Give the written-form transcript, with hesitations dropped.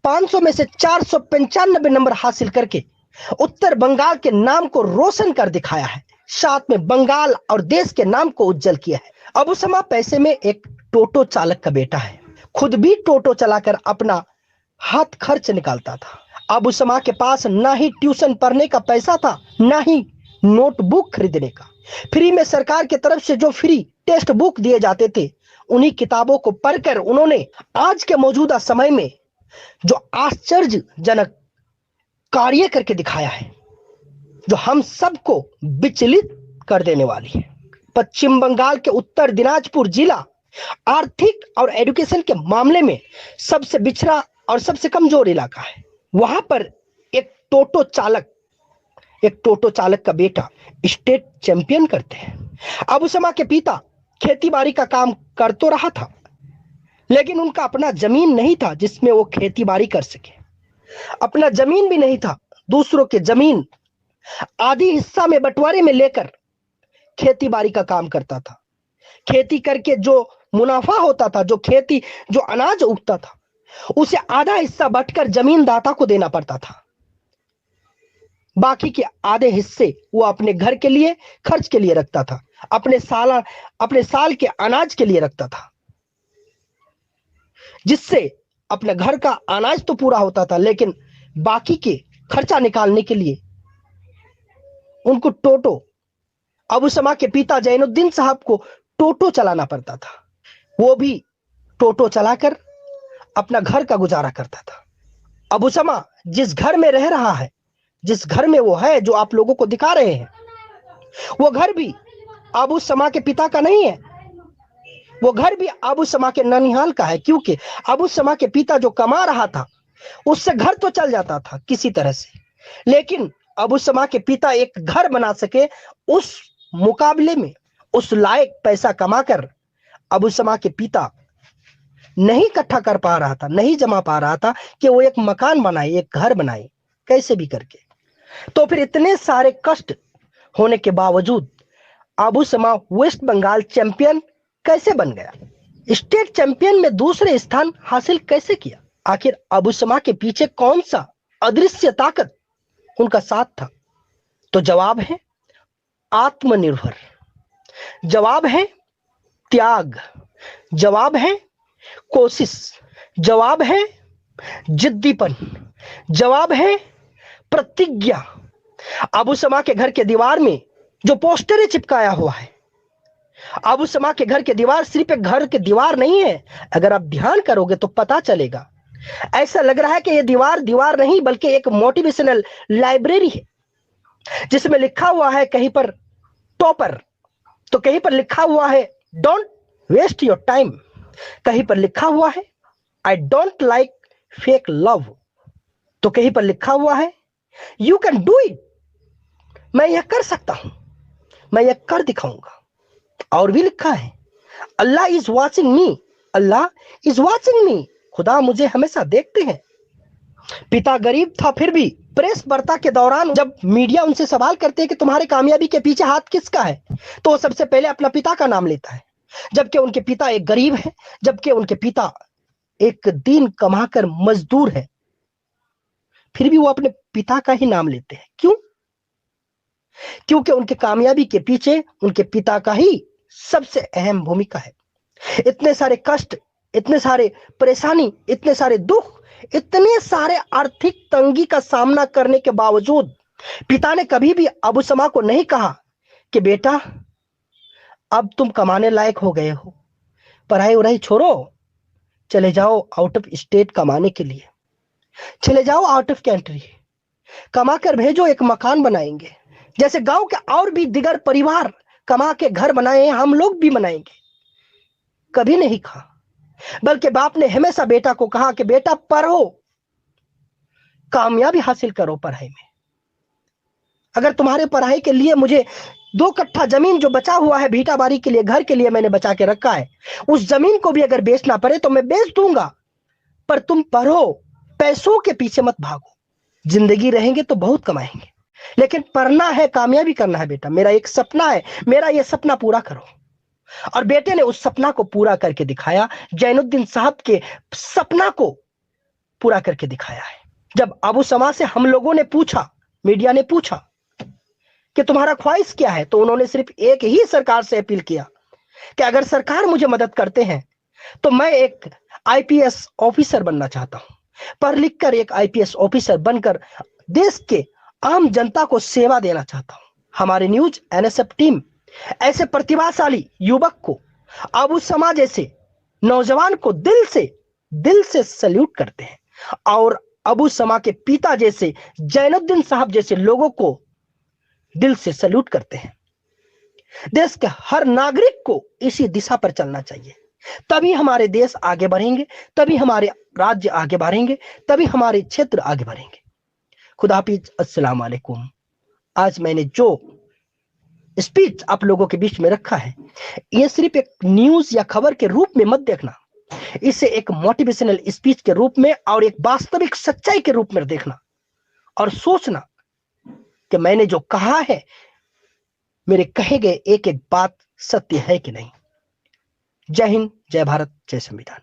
500 में से 495 नंबर हासिल करके उत्तर बंगाल के नाम को रोशन कर दिखाया है, साथ में बंगाल और देश के नाम को उज्जवल किया है। अबू समा पैसे में एक टोटो चालक का बेटा है, खुद भी टोटो चलाकर अपना हाथ खर्च निकालता था। अबू समा के पास ना ही ट्यूशन पढ़ने का पैसा था, ना ही नोटबुक खरीदने का। फ्री में सरकार की तरफ से जो फ्री टेक्स्ट बुक दिए जाते थे, उन्हीं किताबों को पढ़कर उन्होंने आज के मौजूदा समय में जो आश्चर्यजनक कार्य करके दिखाया है, जो हम सबको विचलित कर देने वाली है। पश्चिम बंगाल के उत्तर दिनाजपुर जिला आर्थिक और एजुकेशन के मामले में सबसे पिछड़ा और सबसे कमजोर इलाका है। वहां पर एक टोटो चालक का बेटा स्टेट चैंपियन करते हैं। अबू समा के पिता खेती बाड़ी का काम कर तो रहा था, लेकिन उनका अपना जमीन नहीं था जिसमें वो खेती बाड़ी कर सके। अपना जमीन भी नहीं था, दूसरों के जमीन आधी हिस्सा में बंटवारे में लेकर खेती बाड़ी का काम करता था। खेती करके जो मुनाफा होता था, जो अनाज उगता था, उसे आधा हिस्सा बांटकर जमींदाता को देना पड़ता था। बाकी के आधे हिस्से वो अपने घर के लिए खर्च के लिए रखता था, अपने साल के अनाज के लिए रखता था, जिससे अपने घर का अनाज तो पूरा होता था, लेकिन बाकी के खर्चा निकालने के लिए उनको अबू समा के पिता जैनुद्दीन साहब को टोटो चलाना पड़ता था। वो भी टोटो चलाकर अपना घर का गुजारा करता था। अबू समा जिस घर में रह रहा है, जिस घर में वो है, जो आप लोगों को दिखा रहे हैं, वो घर भी अबू समा के पिता का नहीं है। वो घर भी अबू समा के ननिहाल का है, क्योंकि अबू समा के पिता जो कमा रहा था उससे घर तो चल जाता था किसी तरह से, लेकिन अबू समा के पिता एक घर बना सके, उस मुकाबले में उस लायक पैसा कमाकर अबू समा के पिता नहीं इकट्ठा कर पा रहा था, नहीं जमा पा रहा था कि वो एक मकान बनाए, एक घर बनाए, कैसे भी करके। तो फिर इतने सारे कष्ट होने के बावजूद अबू समा वेस्ट बंगाल चैंपियन कैसे बन गया, स्टेट चैंपियन में दूसरे स्थान हासिल कैसे किया? आखिर अबू समा के पीछे कौन सा अदृश्य ताकत उनका साथ था? तो जवाब है आत्मनिर्भर, जवाब है त्याग, जवाब है कोशिश, जवाब है जिद्दीपन, जवाब है प्रतिज्ञा। अबू समा के घर के दीवार में जो पोस्टर चिपकाया हुआ है, अबू समा के घर के दीवार सिर्फ एक घर के दीवार नहीं है। अगर आप ध्यान करोगे तो पता चलेगा, ऐसा लग रहा है कि यह दीवार नहीं बल्कि एक मोटिवेशनल लाइब्रेरी है, जिसमें लिखा हुआ है कहीं पर टॉपर, तो कहीं पर लिखा हुआ है डोंट वेस्ट योर टाइम, कहीं पर लिखा हुआ है I don't like fake love, तो कहीं पर लिखा हुआ है यू कैन डू इट, मैं यह कर सकता हूं, मैं यह कर दिखाऊंगा। और भी लिखा है Allah is watching me, Allah is watching me, खुदा मुझे हमेशा देखते हैं। पिता गरीब था, फिर भी प्रेस वार्ता के दौरान जब मीडिया उनसे सवाल करते हैं कि तुम्हारी कामयाबी के पीछे हाथ किसका है, तो वो सबसे पहले अपना पिता का नाम लेता है, जबकि उनके पिता एक गरीब है, जबकि उनके पिता एक दिन कमाकर मजदूर है, फिर भी वो अपने पिता का ही नाम लेते हैं। क्यों? क्योंकि उनके कामयाबी के पीछे उनके पिता का ही सबसे अहम भूमिका है। इतने सारे कष्ट, इतने सारे परेशानी, इतने सारे दुख, इतने सारे आर्थिक तंगी का सामना करने के बावजूद पिता ने कभी भी अबू समा को नहीं कहा कि बेटा अब तुम कमाने लायक हो गए हो, पढ़ाई उड़ाई छोड़ो, चले जाओ आउट ऑफ स्टेट कमाने के लिए, चले जाओ आउट ऑफ कंट्री, कमा कर भेजो, एक मकान बनाएंगे, जैसे गांव के और भी दिगर परिवार कमा के घर बनाए, हम लोग भी बनाएंगे। कभी नहीं कहा, बल्कि बाप ने हमेशा बेटा को कहा कि बेटा पढ़ो, कामयाबी हासिल करो पढ़ाई में। अगर तुम्हारे पढ़ाई के लिए मुझे 2 कट्ठा जमीन जो बचा हुआ है भीटा बारी के लिए, घर के लिए मैंने बचा के रखा है, उस जमीन को भी अगर बेचना पड़े तो मैं बेच दूंगा, पर तुम पढ़ो, पैसों के पीछे मत भागो। जिंदगी रहेंगे तो बहुत कमाएंगे, लेकिन पढ़ना है, कामयाबी करना है बेटा, मेरा एक सपना है, मेरा ये सपना पूरा करो। और बेटे ने उस सपना को पूरा करके दिखाया। जैनुद्दीन साहब के सपना को पूरा करके दिखाया है। जब अबू समा से हम लोगों ने पूछा, मीडिया ने पूछा कि तुम्हारा ख्वाहिश क्या है, तो उन्होंने सिर्फ एक ही सरकार से अपील किया कि अगर सरकार मुझे मदद करते हैं तो मैं एक आईपीएस ऑफिसर बनना चाहता हूं, पढ़ लिख कर एक आईपीएस ऑफिसर बनकर देश के आम जनता को सेवा देना चाहता हूं। हमारी न्यूज एनएसएफ टीम ऐसे प्रतिभाशाली युवक को, अबू समा जैसे नौजवान को दिल से सल्यूट करते हैं और अबू समा के पिता जैसे जैनुद्दीन साहब जैसे लोगों को दिल से सल्यूट करते हैं। देश के हर नागरिक को इसी दिशा पर चलना चाहिए, तभी हमारे देश आगे बढ़ेंगे, तभी हमारे राज्य आगे बढ़ेंगे, तभी हमारे क्षेत्र आगे बढ़ेंगे। खुदा हाफिज, अस्सलाम वालेकुम। आज मैंने जो स्पीच आप लोगों के बीच में रखा है, यह सिर्फ एक न्यूज या खबर के रूप में मत देखना, इसे एक मोटिवेशनल स्पीच के रूप में और एक वास्तविक सच्चाई के रूप में देखना और सोचना कि मैंने जो कहा है, मेरे कहे गए एक एक बात सत्य है कि नहीं। जय हिंद, जय भारत, जय संविधान।